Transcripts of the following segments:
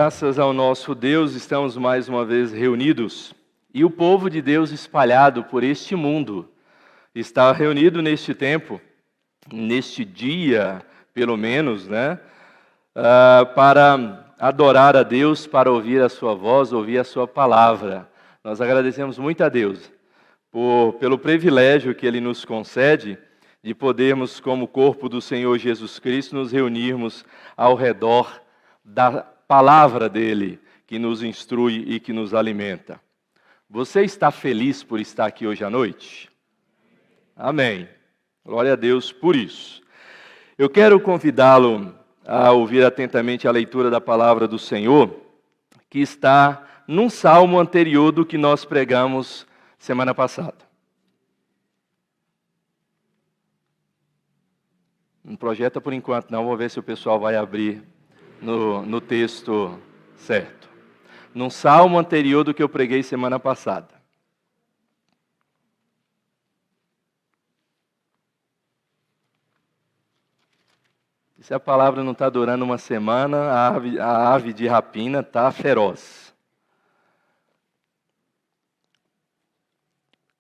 Graças ao nosso Deus, estamos mais uma vez reunidos. E o povo de Deus espalhado por este mundo está reunido neste tempo, neste dia, pelo menos, para adorar a Deus, para ouvir a sua voz, ouvir a sua palavra. Nós agradecemos muito a Deus pelo privilégio que Ele nos concede de podermos, como corpo do Senhor Jesus Cristo, nos reunirmos ao redor da palavra dEle, que nos instrui e que nos alimenta. Você está feliz por estar aqui hoje à noite? Amém. Glória a Deus por isso. Eu quero convidá-lo a ouvir atentamente a leitura da palavra do Senhor, que está num salmo anterior do que nós pregamos semana passada. Não projeta por enquanto não, vou ver se o pessoal vai abrir no texto certo. Num salmo anterior do que eu preguei semana passada. Se a palavra não está durando uma semana, a ave de rapina está feroz.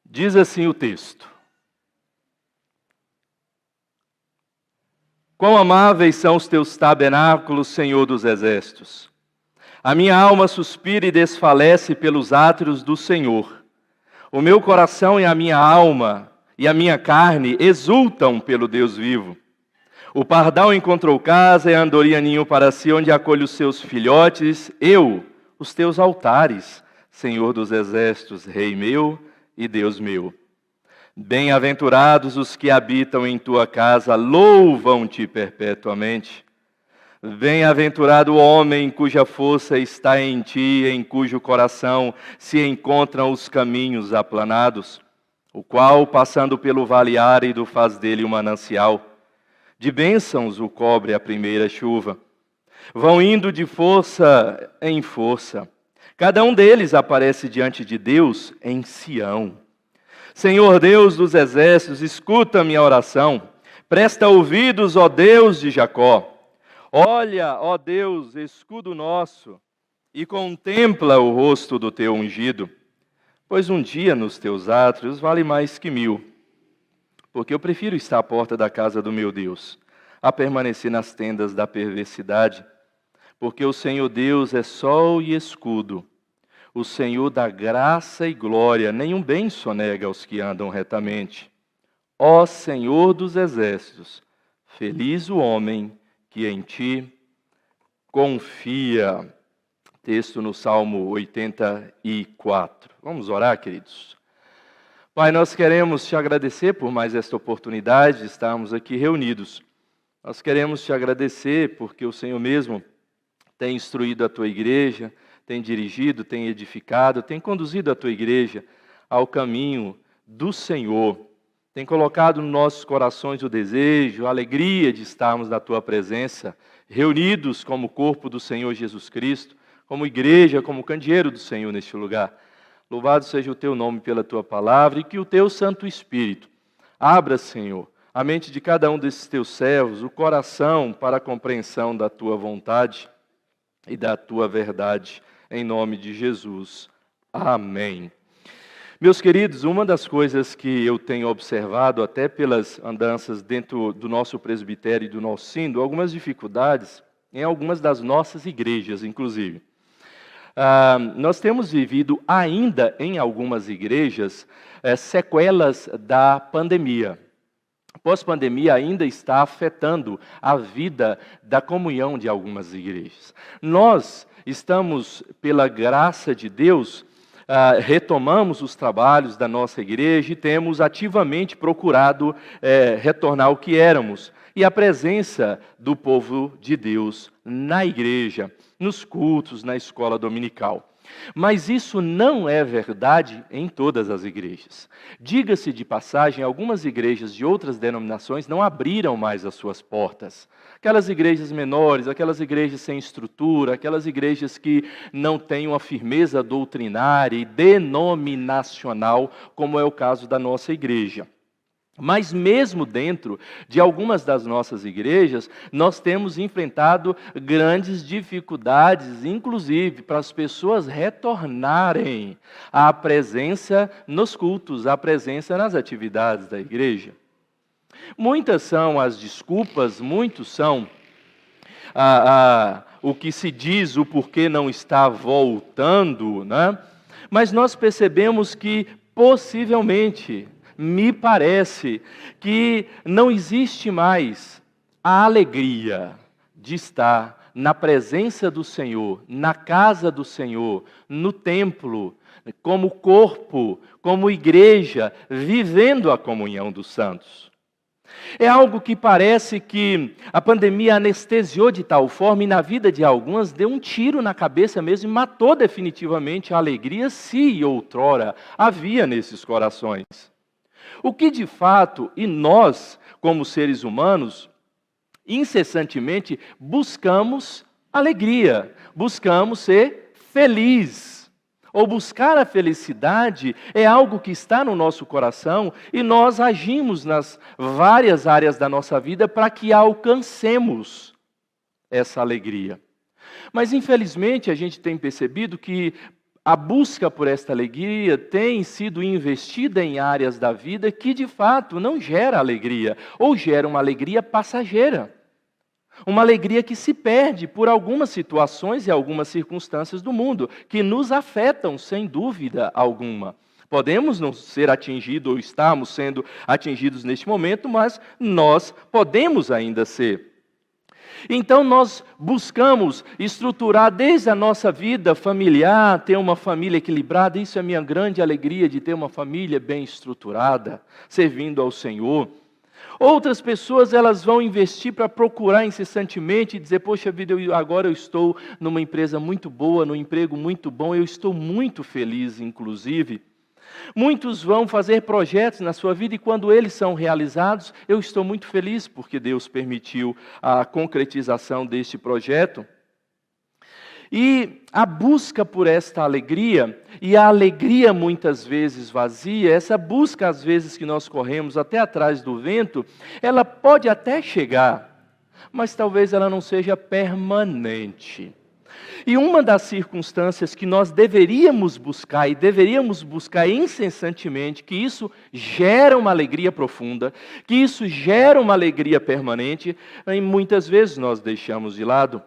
Diz assim o texto: Quão amáveis são os teus tabernáculos, Senhor dos exércitos! A minha alma suspira e desfalece pelos átrios do Senhor. O meu coração e a minha alma e a minha carne exultam pelo Deus vivo. O pardal encontrou casa e a andorinha ninho para si, onde acolhe os seus filhotes. Eu, os teus altares, Senhor dos exércitos, Rei meu e Deus meu. Bem-aventurados os que habitam em tua casa, louvam-te perpetuamente. Bem-aventurado o homem cuja força está em ti, em cujo coração se encontram os caminhos aplanados, o qual, passando pelo vale árido, faz dele um manancial. De bênçãos o cobre a primeira chuva. Vão indo de força em força. Cada um deles aparece diante de Deus em Sião. Senhor Deus dos exércitos, escuta minha oração. Presta ouvidos, ó Deus de Jacó. Olha, ó Deus, escudo nosso, e contempla o rosto do teu ungido. Pois um dia nos teus átrios vale mais que 1000. Porque eu prefiro estar à porta da casa do meu Deus, a permanecer nas tendas da perversidade. Porque o Senhor Deus é sol e escudo. O Senhor dá graça e glória, nenhum bem sonega aos que andam retamente. Ó Senhor dos exércitos, feliz o homem que em ti confia. Texto no Salmo 84. Vamos orar, queridos. Pai, nós queremos te agradecer por mais esta oportunidade de estarmos aqui reunidos. Nós queremos te agradecer porque o Senhor mesmo tem instruído a tua igreja, tem dirigido, tem edificado, tem conduzido a tua igreja ao caminho do Senhor. Tem colocado nos nossos corações o desejo, a alegria de estarmos na tua presença, reunidos como corpo do Senhor Jesus Cristo, como igreja, como candeeiro do Senhor neste lugar. Louvado seja o teu nome pela tua palavra e que o teu Santo Espírito abra, Senhor, a mente de cada um desses teus servos, o coração para a compreensão da tua vontade e da tua verdade, em nome de Jesus. Amém. Meus queridos, uma das coisas que eu tenho observado, até pelas andanças dentro do nosso presbitério e do nosso sínodo, algumas dificuldades em algumas das nossas igrejas, inclusive. Nós temos vivido ainda em algumas igrejas sequelas da pandemia. A pós-pandemia ainda está afetando a vida da comunhão de algumas igrejas. Nós estamos, pela graça de Deus, retomamos os trabalhos da nossa igreja e temos ativamente procurado retornar ao que éramos. E a presença do povo de Deus na igreja, nos cultos, na escola dominical. Mas isso não é verdade em todas as igrejas. Diga-se de passagem, algumas igrejas de outras denominações não abriram mais as suas portas. Aquelas igrejas menores, aquelas igrejas sem estrutura, aquelas igrejas que não têm uma firmeza doutrinária e denominacional, como é o caso da nossa igreja. Mas mesmo dentro de algumas das nossas igrejas, nós temos enfrentado grandes dificuldades, inclusive para as pessoas retornarem à presença nos cultos, à presença nas atividades da igreja. Muitas são as desculpas, muitos são o que se diz, o porquê não está voltando, né? Mas nós percebemos que possivelmente, me parece que não existe mais a alegria de estar na presença do Senhor, na casa do Senhor, no templo, como corpo, como igreja, vivendo a comunhão dos santos. É algo que parece que a pandemia anestesiou de tal forma e na vida de algumas deu um tiro na cabeça mesmo e matou definitivamente a alegria, se outrora havia nesses corações. O que de fato, e nós, como seres humanos, incessantemente buscamos alegria, buscamos ser feliz. Ou buscar a felicidade é algo que está no nosso coração e nós agimos nas várias áreas da nossa vida para que alcancemos essa alegria. Mas infelizmente a gente tem percebido que a busca por esta alegria tem sido investida em áreas da vida que de fato não gera alegria, ou gera uma alegria passageira. Uma alegria que se perde por algumas situações e algumas circunstâncias do mundo, que nos afetam sem dúvida alguma. Podemos não ser atingidos ou estamos sendo atingidos neste momento, mas nós podemos ainda ser. Então nós buscamos estruturar desde a nossa vida familiar, ter uma família equilibrada. Isso é a minha grande alegria, de ter uma família bem estruturada, servindo ao Senhor. Outras pessoas, elas vão investir para procurar incessantemente e dizer, poxa vida, agora eu estou numa empresa muito boa, num emprego muito bom, eu estou muito feliz, inclusive. Muitos vão fazer projetos na sua vida e quando eles são realizados, eu estou muito feliz porque Deus permitiu a concretização deste projeto. E a busca por esta alegria, e a alegria muitas vezes vazia, essa busca às vezes que nós corremos até atrás do vento, ela pode até chegar, mas talvez ela não seja permanente. E uma das circunstâncias que nós deveríamos buscar, e deveríamos buscar incessantemente, que isso gera uma alegria profunda, que isso gera uma alegria permanente, e muitas vezes nós deixamos de lado.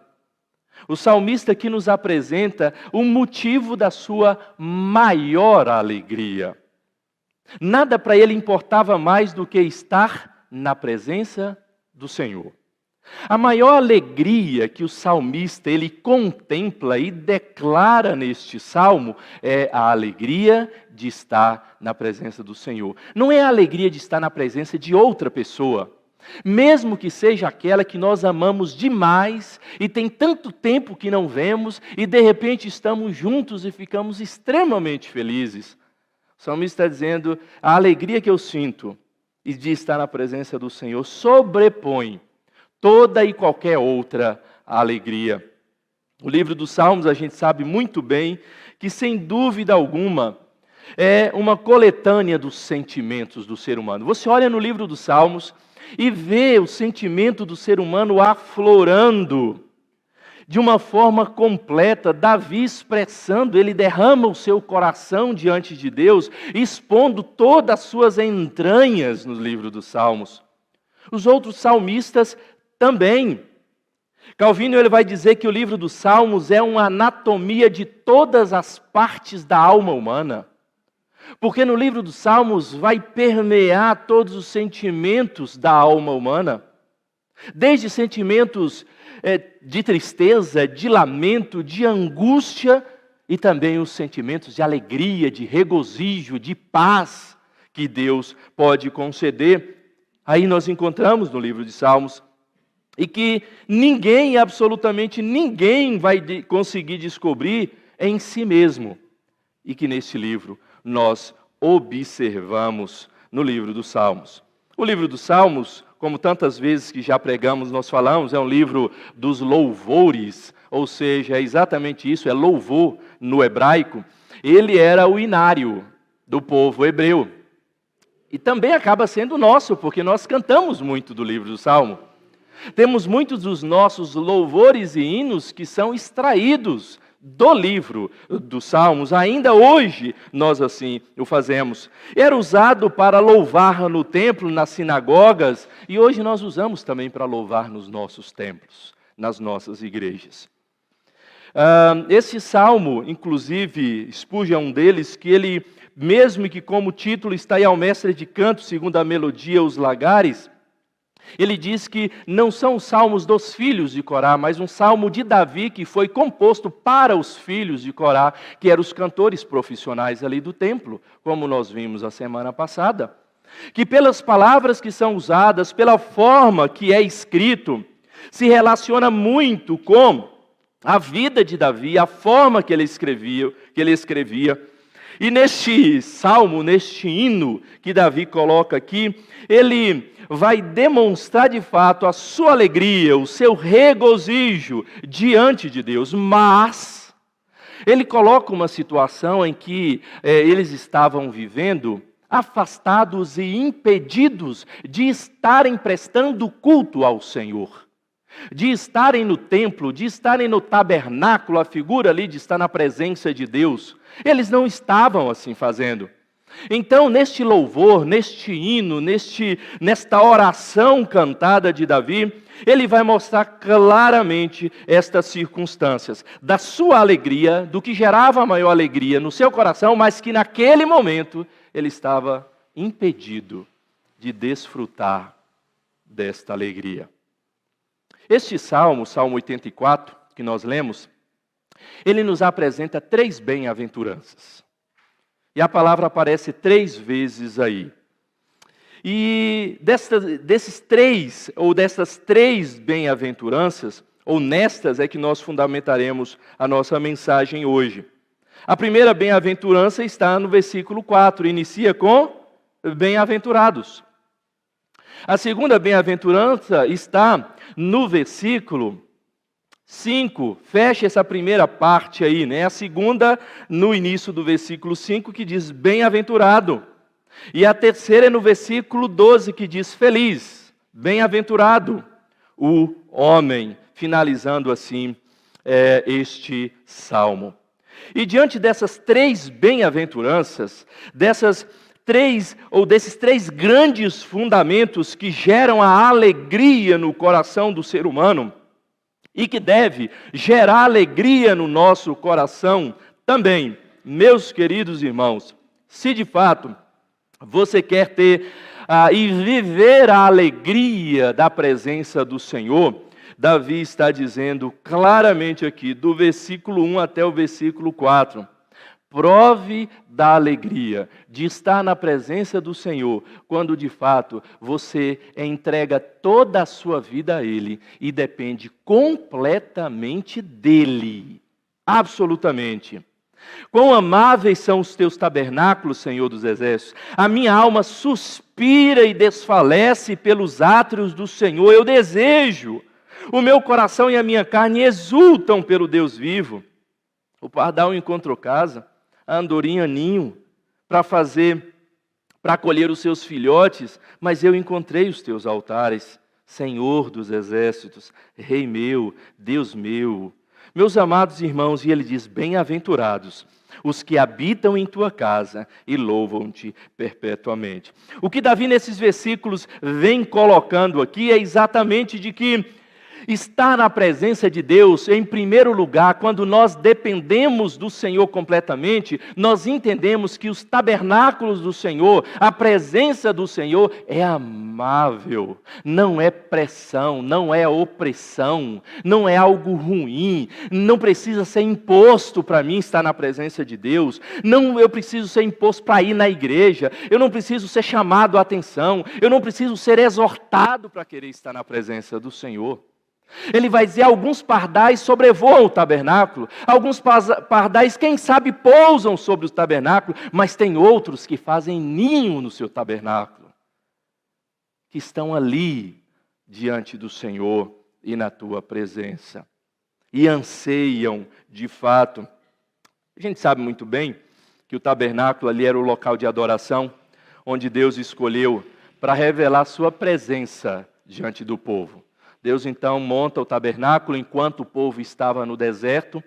O salmista aqui nos apresenta o motivo da sua maior alegria. Nada para ele importava mais do que estar na presença do Senhor. A maior alegria que o salmista ele contempla e declara neste salmo é a alegria de estar na presença do Senhor. Não é a alegria de estar na presença de outra pessoa, mesmo que seja aquela que nós amamos demais e tem tanto tempo que não vemos e de repente estamos juntos e ficamos extremamente felizes. O salmista está dizendo, a alegria que eu sinto e de estar na presença do Senhor sobrepõe toda e qualquer outra alegria. O livro dos Salmos, a gente sabe muito bem que, sem dúvida alguma, é uma coletânea dos sentimentos do ser humano. Você olha no livro dos Salmos e vê o sentimento do ser humano aflorando de uma forma completa. Davi expressando, ele derrama o seu coração diante de Deus, expondo todas as suas entranhas no livro dos Salmos. Os outros salmistas também. Calvino ele vai dizer que o livro dos Salmos é uma anatomia de todas as partes da alma humana. Porque no livro dos Salmos vai permear todos os sentimentos da alma humana. Desde sentimentos de tristeza, de lamento, de angústia e também os sentimentos de alegria, de regozijo, de paz que Deus pode conceder. Aí nós encontramos no livro de Salmos e que ninguém, absolutamente ninguém vai conseguir descobrir em si mesmo. E que nesse livro nós observamos no livro dos Salmos. O livro dos Salmos, como tantas vezes que já pregamos, nós falamos, é um livro dos louvores, ou seja, é exatamente isso, é louvor no hebraico. Ele era o inário do povo hebreu. E também acaba sendo nosso, porque nós cantamos muito do livro do Salmo. Temos muitos dos nossos louvores e hinos que são extraídos do livro dos Salmos. Ainda hoje nós assim o fazemos. Era usado para louvar no templo, nas sinagogas, e hoje nós usamos também para louvar nos nossos templos, nas nossas igrejas. Esse salmo, inclusive, Spurgeon é um deles, que ele, mesmo que como título está aí ao mestre de canto, segundo a melodia, os lagares, ele diz que não são os salmos dos filhos de Corá, mas um salmo de Davi que foi composto para os filhos de Corá, que eram os cantores profissionais ali do templo, como nós vimos a semana passada. Que pelas palavras que são usadas, pela forma que é escrito, se relaciona muito com a vida de Davi, a forma que ele escrevia. E neste salmo, neste hino que Davi coloca aqui, ele vai demonstrar de fato a sua alegria, o seu regozijo diante de Deus, mas ele coloca uma situação em que eles estavam vivendo afastados e impedidos de estarem prestando culto ao Senhor, de estarem no templo, de estarem no tabernáculo, a figura ali de estar na presença de Deus. Eles não estavam assim fazendo. Então, neste louvor, neste hino, nesta oração cantada de Davi, ele vai mostrar claramente estas circunstâncias, da sua alegria, do que gerava a maior alegria no seu coração, mas que naquele momento ele estava impedido de desfrutar desta alegria. Este salmo, Salmo 84, que nós lemos, ele nos apresenta 3 bem-aventuranças. E a palavra aparece 3 vezes aí. E dessas três bem-aventuranças, ou nestas é que nós fundamentaremos a nossa mensagem hoje. A primeira bem-aventurança está no versículo 4, inicia com bem-aventurados. A segunda bem-aventurança está no versículo 5, fecha essa primeira parte aí, né? A segunda no início do versículo 5, que diz bem-aventurado. E a terceira é no versículo 12, que diz feliz, bem-aventurado o homem, finalizando assim este salmo. E diante dessas 3 bem-aventuranças, desses 3 grandes fundamentos que geram a alegria no coração do ser humano, e que deve gerar alegria no nosso coração também, meus queridos irmãos, se de fato você quer ter e viver a alegria da presença do Senhor, Davi está dizendo claramente aqui, do versículo 1 até o versículo 4, prove da alegria de estar na presença do Senhor, quando de fato você entrega toda a sua vida a Ele e depende completamente dEle, absolutamente. Quão amáveis são os teus tabernáculos, Senhor dos Exércitos. A minha alma suspira e desfalece pelos átrios do Senhor. Eu desejo, o meu coração e a minha carne exultam pelo Deus vivo. O pardal encontrou casa, a andorinha ninho, para colher os seus filhotes, mas eu encontrei os teus altares, Senhor dos Exércitos, Rei meu, Deus meu. Meus amados irmãos, e ele diz, bem-aventurados os que habitam em tua casa e louvam-te perpetuamente. O que Davi nesses versículos vem colocando aqui é exatamente de que estar na presença de Deus, em primeiro lugar, quando nós dependemos do Senhor completamente, nós entendemos que os tabernáculos do Senhor, a presença do Senhor é amável, não é pressão, não é opressão, não é algo ruim, não precisa ser imposto para mim estar na presença de Deus, não eu preciso ser imposto para ir na igreja, eu não preciso ser chamado a atenção, eu não preciso ser exortado para querer estar na presença do Senhor. Ele vai dizer, alguns pardais sobrevoam o tabernáculo, alguns pardais, quem sabe, pousam sobre o tabernáculo, mas tem outros que fazem ninho no seu tabernáculo, que estão ali, diante do Senhor e na tua presença, e anseiam, de fato. A gente sabe muito bem que o tabernáculo ali era o local de adoração, onde Deus escolheu para revelar sua presença diante do povo. Deus então monta o tabernáculo enquanto o povo estava no deserto.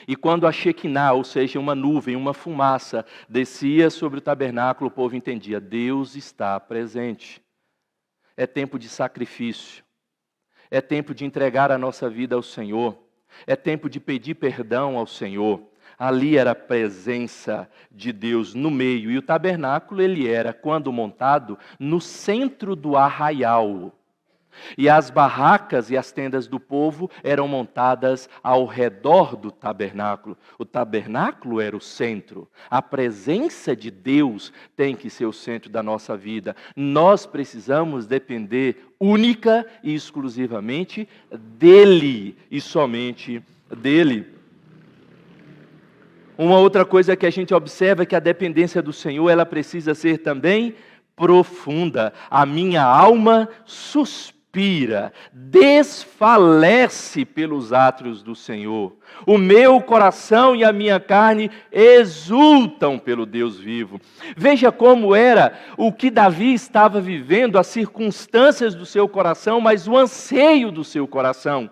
E quando a Shekinah, ou seja, uma nuvem, uma fumaça, descia sobre o tabernáculo, o povo entendia: Deus está presente. É tempo de sacrifício. É tempo de entregar a nossa vida ao Senhor. É tempo de pedir perdão ao Senhor. Ali era a presença de Deus no meio. E o tabernáculo, ele era, quando montado, no centro do arraial. E as barracas e as tendas do povo eram montadas ao redor do tabernáculo. O tabernáculo era o centro. A presença de Deus tem que ser o centro da nossa vida. Nós precisamos depender única e exclusivamente dEle e somente dEle. Uma outra coisa que a gente observa é que a dependência do Senhor, ela precisa ser também profunda. A minha alma suspira, desfalece pelos átrios do Senhor. O meu coração e a minha carne exultam pelo Deus vivo. Veja como era o que Davi estava vivendo, as circunstâncias do seu coração, mas o anseio do seu coração.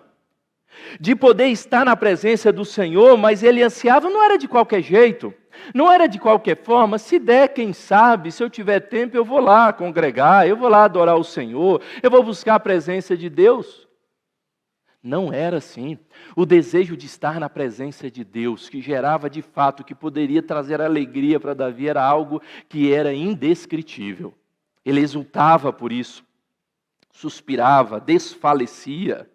De poder estar na presença do Senhor, mas ele ansiava, não era de qualquer jeito, não era de qualquer forma. Se der, quem sabe, se eu tiver tempo, eu vou lá congregar, eu vou lá adorar o Senhor, eu vou buscar a presença de Deus. Não era assim. O desejo de estar na presença de Deus, que gerava de fato, que poderia trazer alegria para Davi, era algo que era indescritível. Ele exultava por isso, suspirava, desfalecia.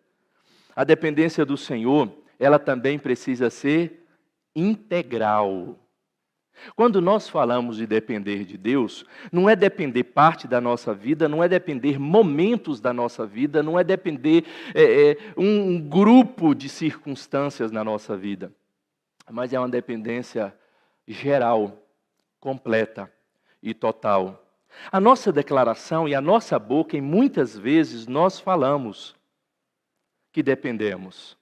A dependência do Senhor, ela também precisa ser integral. Quando nós falamos de depender de Deus, não é depender parte da nossa vida, não é depender momentos da nossa vida, não é depender um grupo de circunstâncias na nossa vida, mas é uma dependência geral, completa e total. A nossa declaração e a nossa boca, em muitas vezes nós falamos que dependemos,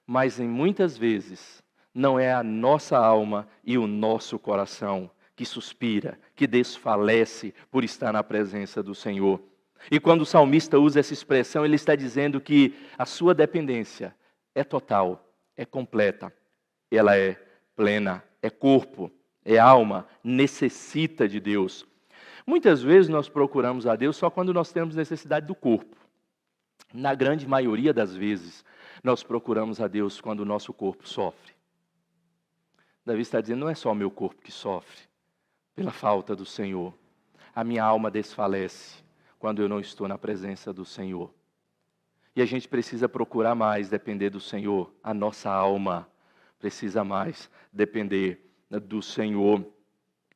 mas em muitas vezes não é a nossa alma e o nosso coração que suspira, que desfalece por estar na presença do Senhor. E quando o salmista usa essa expressão, ele está dizendo que a sua dependência é total, é completa, ela é plena, é corpo, é alma, necessita de Deus. Muitas vezes nós procuramos a Deus só quando nós temos necessidade do corpo. Na grande maioria das vezes, nós procuramos a Deus quando o nosso corpo sofre. Davi está dizendo, não é só o meu corpo que sofre pela falta do Senhor. A minha alma desfalece quando eu não estou na presença do Senhor. E a gente precisa procurar mais depender do Senhor. A nossa alma precisa mais depender do Senhor.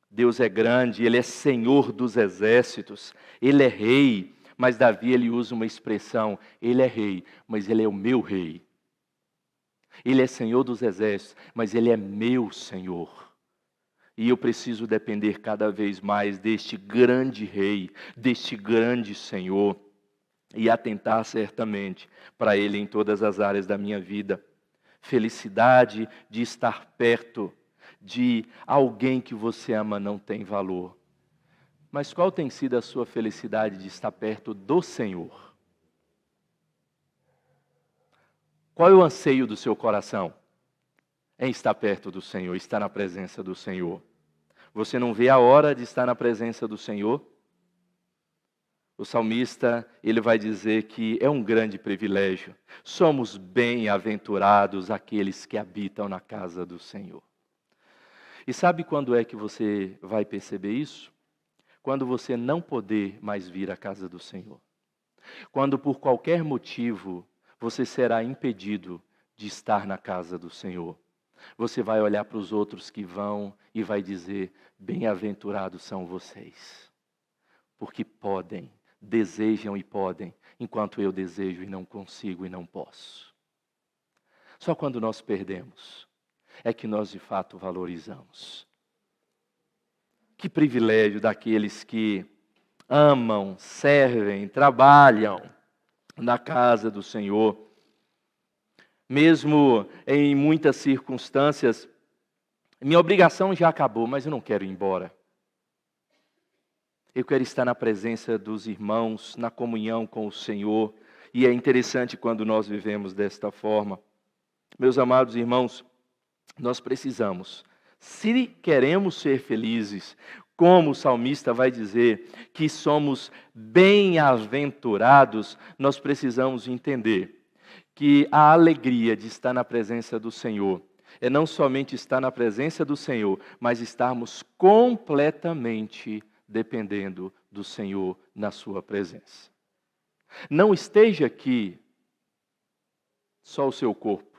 Deus é grande, Ele é Senhor dos exércitos, Ele é Rei. Mas Davi, ele usa uma expressão, ele é rei, mas ele é o meu rei. Ele é Senhor dos exércitos, mas ele é meu Senhor. E eu preciso depender cada vez mais deste grande rei, deste grande Senhor, e atentar certamente para ele em todas as áreas da minha vida. Felicidade de estar perto de alguém que você ama não tem valor. Mas qual tem sido a sua felicidade de estar perto do Senhor? Qual é o anseio do seu coração? Em estar perto do Senhor, estar na presença do Senhor. Você não vê a hora de estar na presença do Senhor? O salmista, ele vai dizer que é um grande privilégio. Somos bem-aventurados aqueles que habitam na casa do Senhor. E sabe quando é que você vai perceber isso? Quando você não poder mais vir à casa do Senhor. Quando por qualquer motivo você será impedido de estar na casa do Senhor. Você vai olhar para os outros que vão e vai dizer, bem-aventurados são vocês. Porque podem, desejam e podem, enquanto eu desejo e não consigo e não posso. Só quando nós perdemos é que nós de fato valorizamos. Que privilégio daqueles que amam, servem, trabalham na casa do Senhor. Mesmo em muitas circunstâncias, minha obrigação já acabou, mas eu não quero ir embora. Eu quero estar na presença dos irmãos, na comunhão com o Senhor. E é interessante quando nós vivemos desta forma. Meus amados irmãos, nós precisamos, se queremos ser felizes, como o salmista vai dizer que somos bem-aventurados, nós precisamos entender que a alegria de estar na presença do Senhor é não somente estar na presença do Senhor, mas estarmos completamente dependendo do Senhor na sua presença. Não esteja aqui só o seu corpo.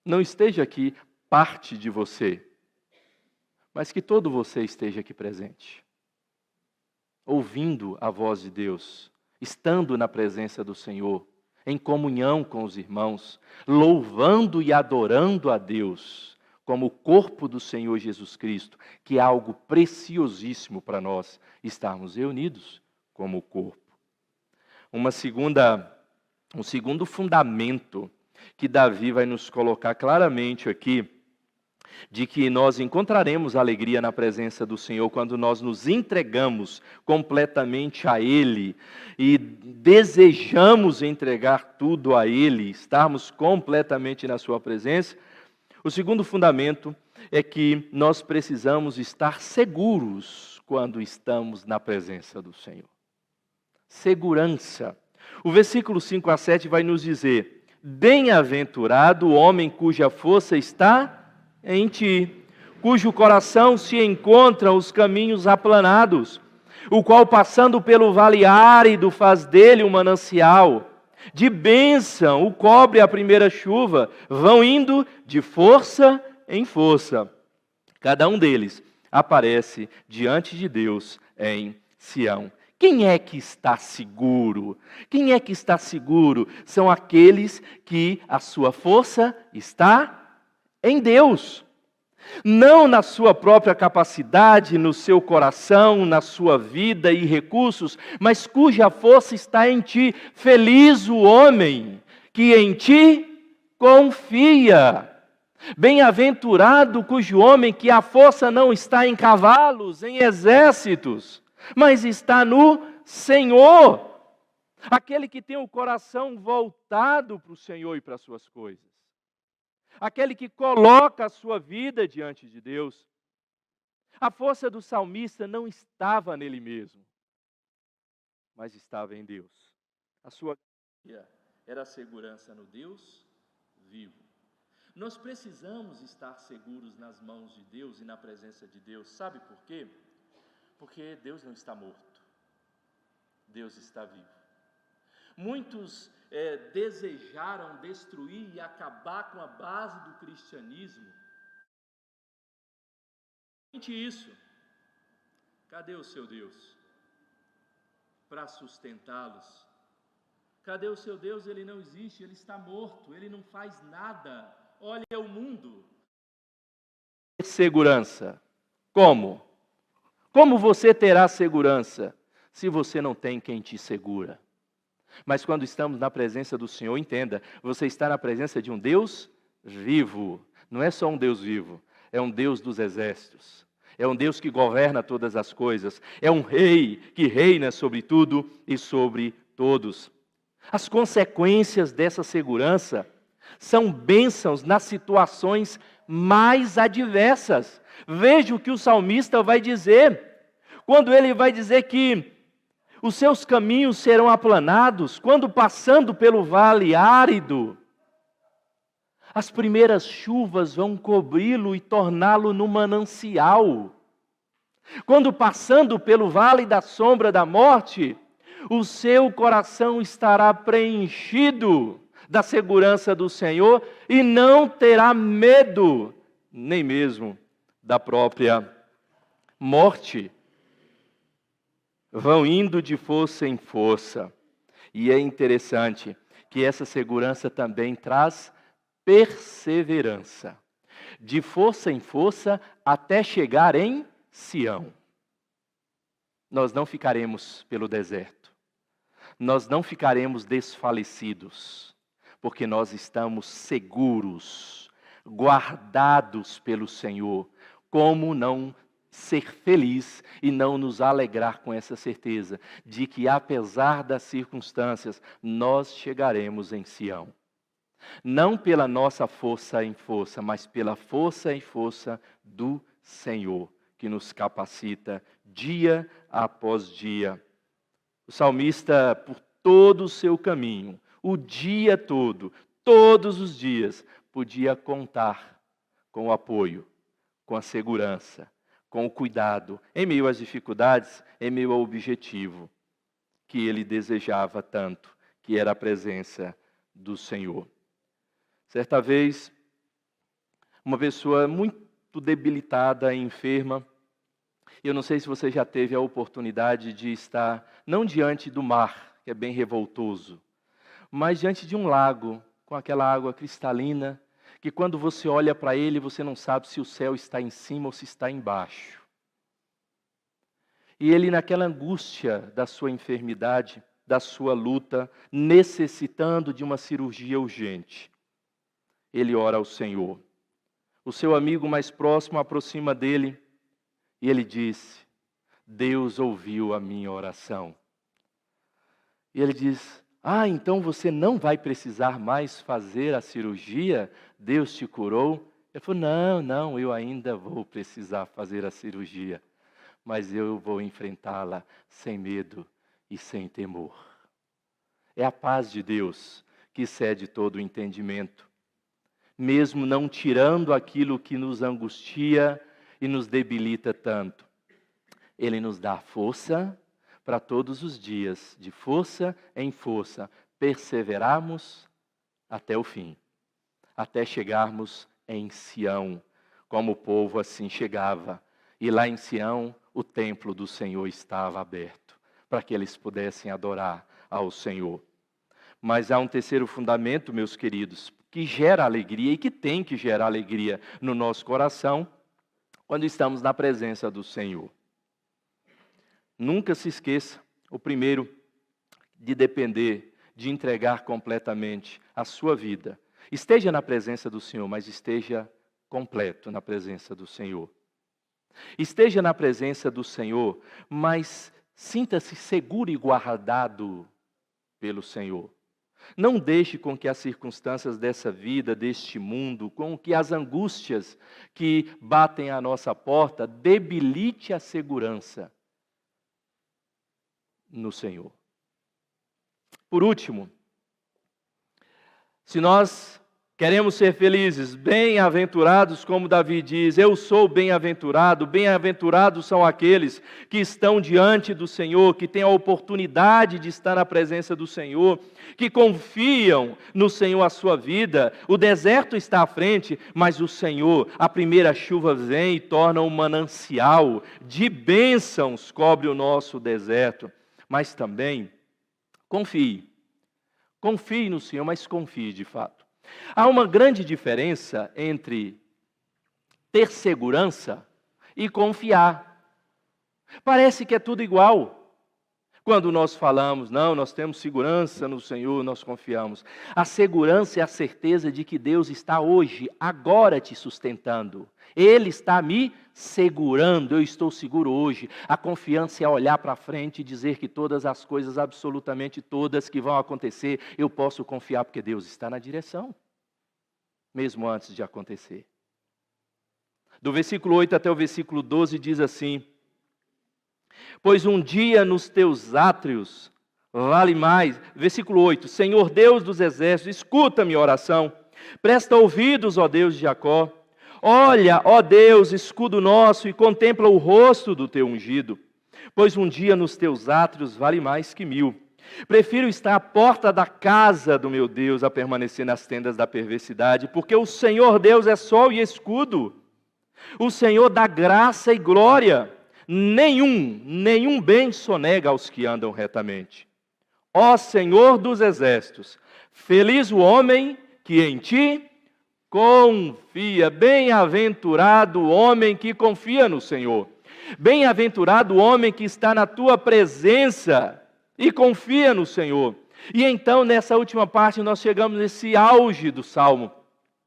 Não esteja aqui parte de você, mas que todo você esteja aqui presente, ouvindo a voz de Deus, estando na presença do Senhor, em comunhão com os irmãos, louvando e adorando a Deus, como o corpo do Senhor Jesus Cristo, que é algo preciosíssimo para nós, estarmos reunidos como o corpo. Um segundo fundamento que Davi vai nos colocar claramente aqui, de que nós encontraremos alegria na presença do Senhor quando nós nos entregamos completamente a Ele e desejamos entregar tudo a Ele, estarmos completamente na sua presença. O segundo fundamento é que nós precisamos estar seguros quando estamos na presença do Senhor. Segurança. O versículo 5 a 7 vai nos dizer: bem-aventurado o homem cuja força está em ti, cujo coração se encontra os caminhos aplanados, o qual passando pelo vale árido faz dele um manancial, de bênção o cobre a primeira chuva, vão indo de força em força. Cada um deles aparece diante de Deus em Sião. Quem é que está seguro? Quem é que está seguro? São aqueles que a sua força está em Deus. Não na sua própria capacidade, no seu coração, na sua vida e recursos, mas cuja força está em ti. Feliz o homem que em ti confia. Bem-aventurado cujo homem que a força não está em cavalos, em exércitos, mas está no Senhor. Aquele que tem o coração voltado para o Senhor e para as suas coisas. Aquele que coloca a sua vida diante de Deus. A força do salmista não estava nele mesmo, mas estava em Deus. A sua era a segurança no Deus vivo. Nós precisamos estar seguros nas mãos de Deus e na presença de Deus. Sabe por quê? Porque Deus não está morto. Deus está vivo. Muitos desejaram destruir e acabar com a base do cristianismo. Isso. Cadê o seu Deus? Para sustentá-los. Cadê o seu Deus? Ele não existe, ele está morto, ele não faz nada. Olha o mundo. Segurança. Como? Como você terá segurança se você não tem quem te segura? Mas quando estamos na presença do Senhor, entenda, você está na presença de um Deus vivo. Não é só um Deus vivo, é um Deus dos exércitos. É um Deus que governa todas as coisas. É um rei que reina sobre tudo e sobre todos. As consequências dessa segurança são bênçãos nas situações mais adversas. Veja o que o salmista vai dizer. Quando ele vai dizer que os seus caminhos serão aplanados, quando passando pelo vale árido, as primeiras chuvas vão cobri-lo e torná-lo num manancial. Quando passando pelo vale da sombra da morte, o seu coração estará preenchido da segurança do Senhor e não terá medo, nem mesmo da própria morte. Vão indo de força em força. E é interessante que essa segurança também traz perseverança. De força em força até chegar em Sião. Nós não ficaremos pelo deserto. Nós não ficaremos desfalecidos, porque nós estamos seguros, guardados pelo Senhor. Como não ser feliz e não nos alegrar com essa certeza de que, apesar das circunstâncias, nós chegaremos em Sião. Não pela nossa força em força, mas pela força em força do Senhor, que nos capacita dia após dia. O salmista, por todo o seu caminho, o dia todo, todos os dias, podia contar com o apoio, com a segurança, com o cuidado, em meio às dificuldades, em meio ao objetivo que ele desejava tanto, que era a presença do Senhor. Certa vez, uma pessoa muito debilitada e enferma, eu não sei se você já teve a oportunidade de estar, não diante do mar, que é bem revoltoso, mas diante de um lago, com aquela água cristalina, que quando você olha para ele, você não sabe se o céu está em cima ou se está embaixo. E ele, naquela angústia da sua enfermidade, da sua luta, necessitando de uma cirurgia urgente, ele ora ao Senhor. O seu amigo mais próximo aproxima dele e ele disse: Deus ouviu a minha oração. E ele diz: então você não vai precisar mais fazer a cirurgia? Deus te curou? Ele falou: não, eu ainda vou precisar fazer a cirurgia, mas eu vou enfrentá-la sem medo e sem temor. É a paz de Deus que excede todo o entendimento. Mesmo não tirando aquilo que nos angustia e nos debilita tanto, Ele nos dá força para todos os dias, de força em força, perseverarmos até o fim, até chegarmos em Sião, como o povo assim chegava. E lá em Sião, o templo do Senhor estava aberto, para que eles pudessem adorar ao Senhor. Mas há um terceiro fundamento, meus queridos, que gera alegria e que tem que gerar alegria no nosso coração quando estamos na presença do Senhor. Nunca se esqueça, o primeiro, de depender, de entregar completamente a sua vida. Esteja na presença do Senhor, mas esteja completo na presença do Senhor. Esteja na presença do Senhor, mas sinta-se seguro e guardado pelo Senhor. Não deixe com que as circunstâncias dessa vida, deste mundo, com que as angústias que batem à nossa porta, debilite a segurança no Senhor. Por último, se nós queremos ser felizes, bem-aventurados, como Davi diz, eu sou bem-aventurado, bem-aventurados são aqueles que estão diante do Senhor, que têm a oportunidade de estar na presença do Senhor, que confiam no Senhor a sua vida. O deserto está à frente, mas o Senhor, a primeira chuva vem e torna um manancial de bênçãos, cobre o nosso deserto. Mas também, confie no Senhor, mas confie de fato. Há uma grande diferença entre ter segurança e confiar. Parece que é tudo igual. Quando nós falamos, não, nós temos segurança no Senhor, nós confiamos. A segurança é a certeza de que Deus está hoje, agora te sustentando. Ele está me segurando, eu estou seguro hoje. A confiança é olhar para frente e dizer que todas as coisas, absolutamente todas que vão acontecer, eu posso confiar porque Deus está na direção, mesmo antes de acontecer. Do versículo 8 até o versículo 12 diz assim: pois um dia nos teus átrios vale mais. Versículo 8, Senhor Deus dos exércitos, escuta minha oração, presta ouvidos, ó Deus de Jacó. Olha, ó Deus, escudo nosso, e contempla o rosto do teu ungido. Pois um dia nos teus átrios vale mais que 1000. Prefiro estar à porta da casa do meu Deus a permanecer nas tendas da perversidade, porque o Senhor Deus é sol e escudo. O Senhor dá graça e glória. Nenhum bem sonega aos que andam retamente. Ó Senhor dos exércitos, feliz o homem que em ti confia. Bem-aventurado o homem que confia no Senhor. Bem-aventurado o homem que está na tua presença e confia no Senhor. E então, nessa última parte, nós chegamos nesse auge do Salmo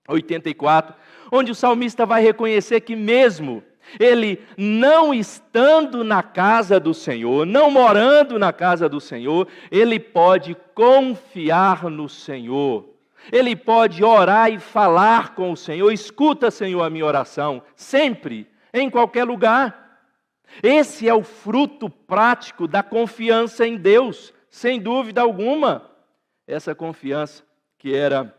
84, onde o salmista vai reconhecer que mesmo ele não estando na casa do Senhor, não morando na casa do Senhor, ele pode confiar no Senhor. Ele pode orar e falar com o Senhor. Escuta, Senhor, a minha oração, sempre, em qualquer lugar. Esse é o fruto prático da confiança em Deus, sem dúvida alguma. Essa confiança que era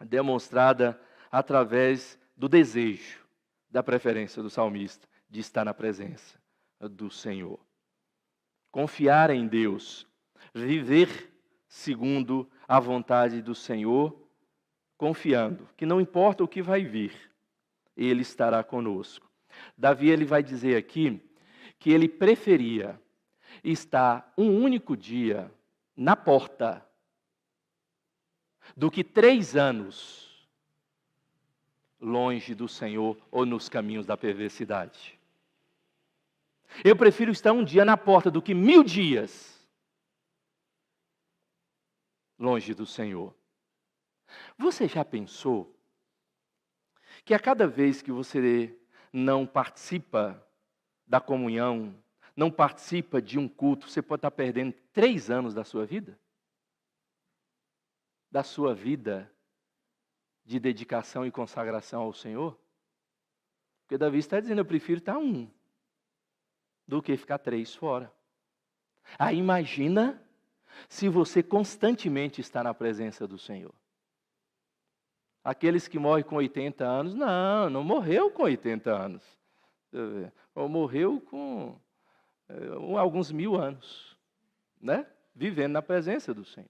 demonstrada através do desejo, da preferência do salmista, de estar na presença do Senhor. Confiar em Deus, viver segundo a vontade do Senhor, confiando que não importa o que vai vir, Ele estará conosco. Davi, ele vai dizer aqui que ele preferia estar um único dia na porta do que 3 anos longe do Senhor ou nos caminhos da perversidade. Eu prefiro estar um dia na porta do que 1000 dias longe do Senhor. Você já pensou que a cada vez que você não participa da comunhão, não participa de um culto, você pode estar perdendo 3 anos da sua vida? Da sua vida de dedicação e consagração ao Senhor? Porque Davi está dizendo, eu prefiro estar 1 do que ficar 3 fora. Aí imagina se você constantemente está na presença do Senhor. Aqueles que morrem com 80 anos, não morreu com 80 anos. Ou morreu com alguns 1000 anos, né? Vivendo na presença do Senhor.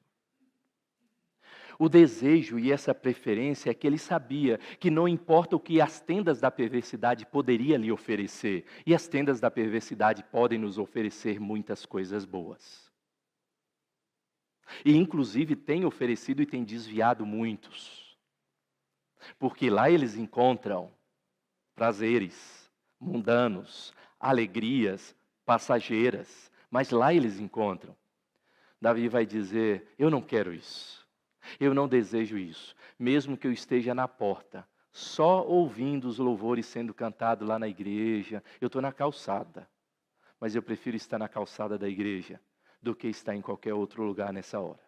O desejo e essa preferência é que ele sabia que não importa o que as tendas da perversidade poderiam lhe oferecer, e as tendas da perversidade podem nos oferecer muitas coisas boas. E inclusive tem oferecido e tem desviado muitos. Porque lá eles encontram prazeres mundanos, alegrias passageiras, mas lá eles encontram. Davi vai dizer, eu não quero isso. Eu não desejo isso, mesmo que eu esteja na porta, só ouvindo os louvores sendo cantados lá na igreja. Eu estou na calçada, mas eu prefiro estar na calçada da igreja do que estar em qualquer outro lugar nessa hora.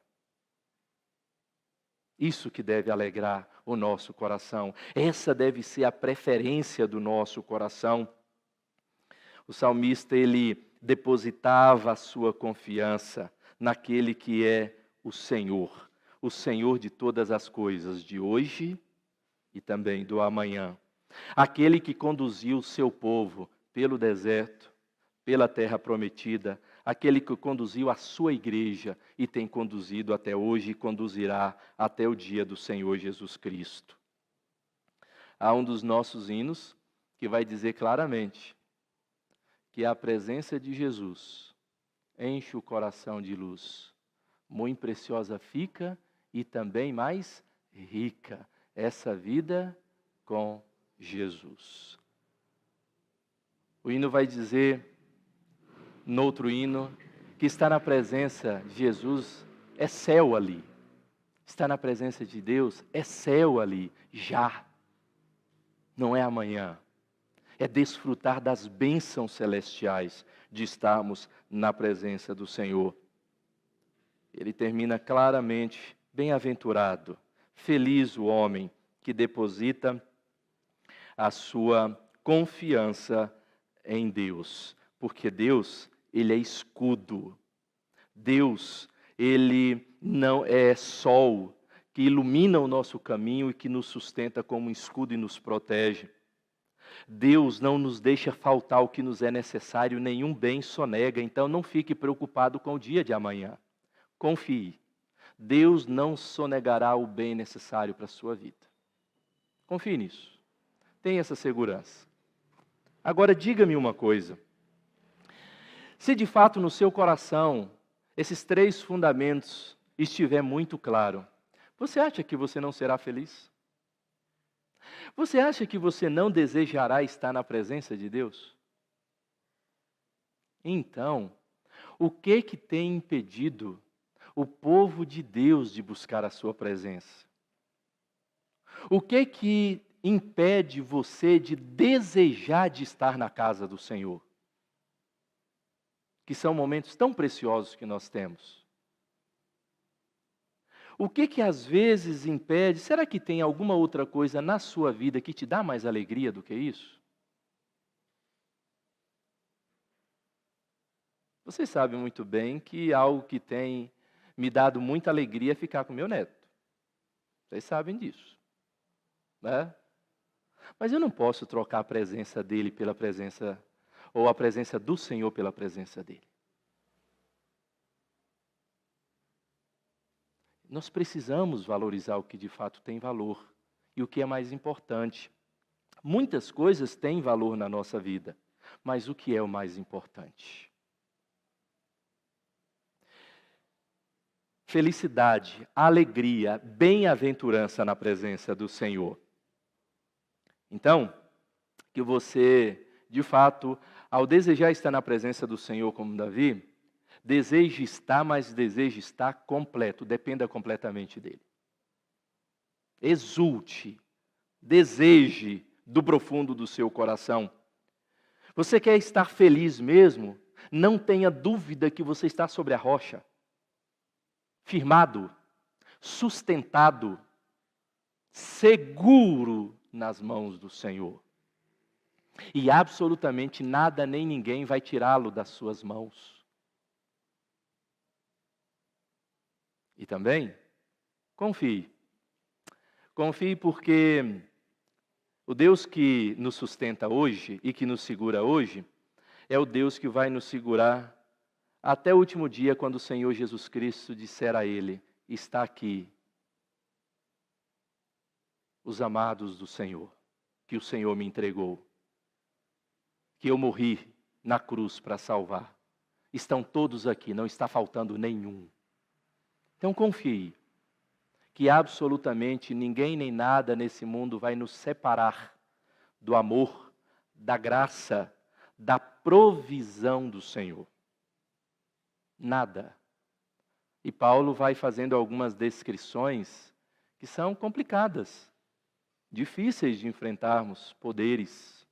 Isso que deve alegrar o nosso coração. Essa deve ser a preferência do nosso coração. O salmista, ele depositava a sua confiança naquele que é o Senhor de todas as coisas, de hoje e também do amanhã. Aquele que conduziu o seu povo pelo deserto, pela terra prometida, aquele que conduziu a sua igreja e tem conduzido até hoje e conduzirá até o dia do Senhor Jesus Cristo. Há um dos nossos hinos que vai dizer claramente que a presença de Jesus enche o coração de luz, muito preciosa fica e também mais rica essa vida com Jesus. O hino vai dizer, no outro hino, que estar na presença de Jesus é céu ali. Estar na presença de Deus é céu ali, já. Não é amanhã. É desfrutar das bênçãos celestiais de estarmos na presença do Senhor. Ele termina claramente, bem-aventurado, feliz o homem que deposita a sua confiança em Deus, porque Deus, Ele é escudo. Deus, Ele não é sol que ilumina o nosso caminho e que nos sustenta como um escudo e nos protege. Deus não nos deixa faltar o que nos é necessário, nenhum bem sonega, então não fique preocupado com o dia de amanhã. Confie. Deus não sonegará o bem necessário para a sua vida. Confie nisso. Tenha essa segurança. Agora, diga-me uma coisa. Se de fato no seu coração esses 3 fundamentos estiver muito claro, você acha que você não será feliz? Você acha que você não desejará estar na presença de Deus? Então, o que tem impedido o povo de Deus de buscar a sua presença? O que impede você de desejar de estar na casa do Senhor? Que são momentos tão preciosos que nós temos. O que às vezes impede? Será que tem alguma outra coisa na sua vida que te dá mais alegria do que isso? Vocês sabem muito bem que algo que tem me dado muita alegria é ficar com meu neto. Vocês sabem disso, né? Mas eu não posso trocar a presença dele pela presença, ou a presença do Senhor pela presença dele. Nós precisamos valorizar o que de fato tem valor e o que é mais importante. Muitas coisas têm valor na nossa vida, mas o que é o mais importante? Felicidade, alegria, bem-aventurança na presença do Senhor. Então, que você, de fato, ao desejar estar na presença do Senhor como Davi, deseje estar, mas deseje estar completo, dependa completamente dele. Exulte, deseje do profundo do seu coração. Você quer estar feliz mesmo? Não tenha dúvida que você está sobre a rocha, firmado, sustentado, seguro nas mãos do Senhor. E absolutamente nada nem ninguém vai tirá-lo das suas mãos. E também, confie. Confie porque o Deus que nos sustenta hoje e que nos segura hoje, é o Deus que vai nos segurar até o último dia, quando o Senhor Jesus Cristo disser a Ele: está aqui os amados do Senhor, que o Senhor me entregou, que eu morri na cruz para salvar. Estão todos aqui, não está faltando nenhum. Então confie que absolutamente ninguém nem nada nesse mundo vai nos separar do amor, da graça, da provisão do Senhor. Nada. E Paulo vai fazendo algumas descrições que são complicadas, difíceis de enfrentarmos poderes,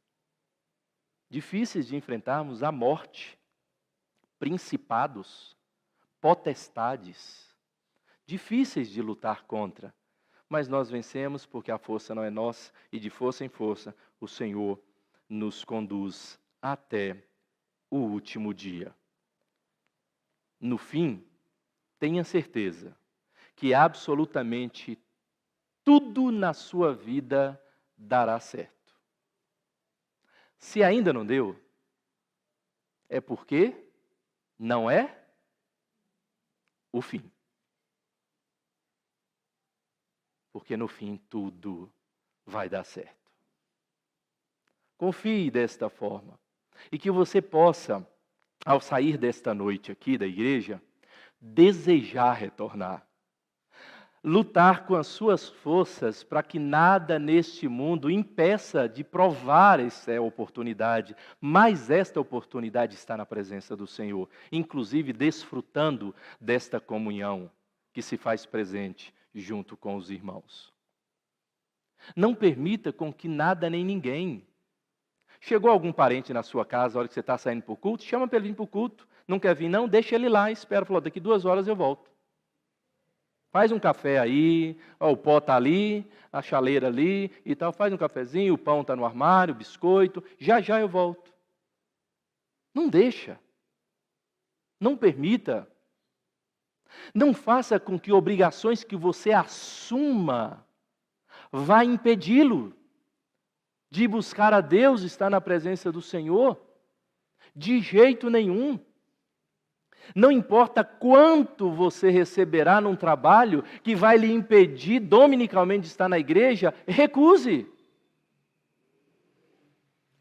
difíceis de enfrentarmos a morte, principados, potestades, difíceis de lutar contra, mas nós vencemos porque a força não é nossa e de força em força o Senhor nos conduz até o último dia. No fim, tenha certeza que absolutamente tudo na sua vida dará certo. Se ainda não deu, é porque não é o fim. Porque no fim tudo vai dar certo. Confie desta forma. E que você possa, ao sair desta noite aqui da igreja, desejar retornar. Lutar com as suas forças para que nada neste mundo impeça de provar essa oportunidade. Mas esta oportunidade está na presença do Senhor, inclusive desfrutando desta comunhão que se faz presente junto com os irmãos. Não permita com que nada nem ninguém. Chegou algum parente na sua casa, a hora que você está saindo para o culto, chama para ele vir para o culto. Não quer vir não? Deixa ele lá, espera. Falou, daqui 2 horas eu volto. Faz um café aí, ó, o pó está ali, a chaleira ali e tal. Faz um cafezinho, o pão está no armário, o biscoito. Já já eu volto. Não deixa. Não permita. Não faça com que obrigações que você assuma vá impedi-lo de buscar a Deus, estar na presença do Senhor. De jeito nenhum. Não importa quanto você receberá num trabalho que vai lhe impedir dominicalmente de estar na igreja, recuse.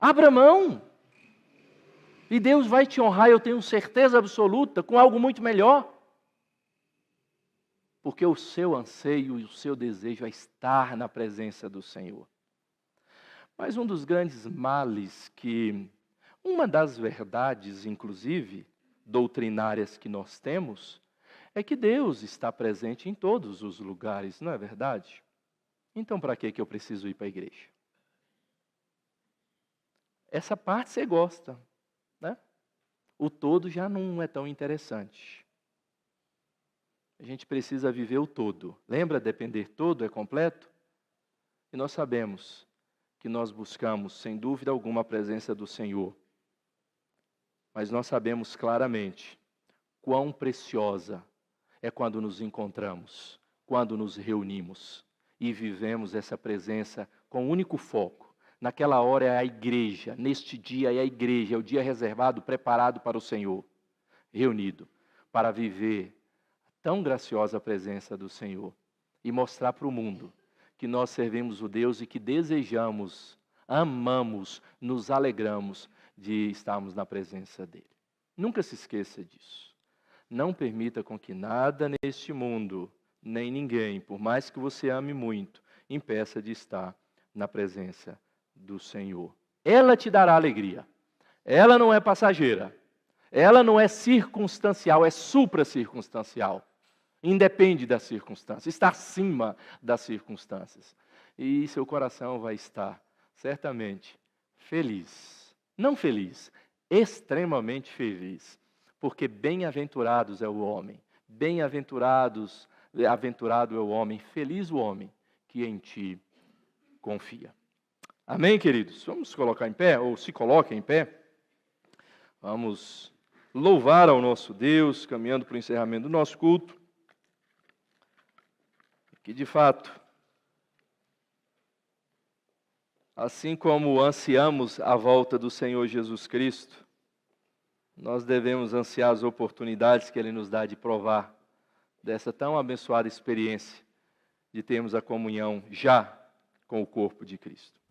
Abra mão. E Deus vai te honrar, eu tenho certeza absoluta, com algo muito melhor. Porque o seu anseio e o seu desejo é estar na presença do Senhor. Mas um dos grandes males uma das verdades, inclusive, doutrinárias que nós temos, é que Deus está presente em todos os lugares, não é verdade? Então, para que eu preciso ir para a igreja? essa parte você gosta, né? O todo já não é tão interessante. A gente precisa viver o todo. Lembra, depender todo é completo? E nós sabemos que nós buscamos, sem dúvida alguma, a presença do Senhor. Mas nós sabemos claramente quão preciosa é quando nos encontramos, quando nos reunimos e vivemos essa presença com um único foco. Naquela hora é a igreja, neste dia é a igreja, é o dia reservado, preparado para o Senhor, reunido, para viver tão graciosa presença do Senhor e mostrar para o mundo que nós servimos o Deus e que desejamos, amamos, nos alegramos de estarmos na presença dEle. Nunca se esqueça disso. Não permita com que nada neste mundo, nem ninguém, por mais que você ame muito, impeça de estar na presença do Senhor. Ela te dará alegria. Ela não é passageira. Ela não é circunstancial, é supracircunstancial. Independe das circunstâncias, está acima das circunstâncias. E seu coração vai estar, certamente, feliz. Não feliz, extremamente feliz. Porque bem-aventurados é o homem, aventurado é o homem, feliz o homem que em ti confia. Amém, queridos? Vamos colocar em pé, ou se coloquem em pé. Vamos louvar ao nosso Deus, caminhando para o encerramento do nosso culto. Que de fato, assim como ansiamos a volta do Senhor Jesus Cristo, nós devemos ansiar as oportunidades que Ele nos dá de provar dessa tão abençoada experiência de termos a comunhão já com o corpo de Cristo.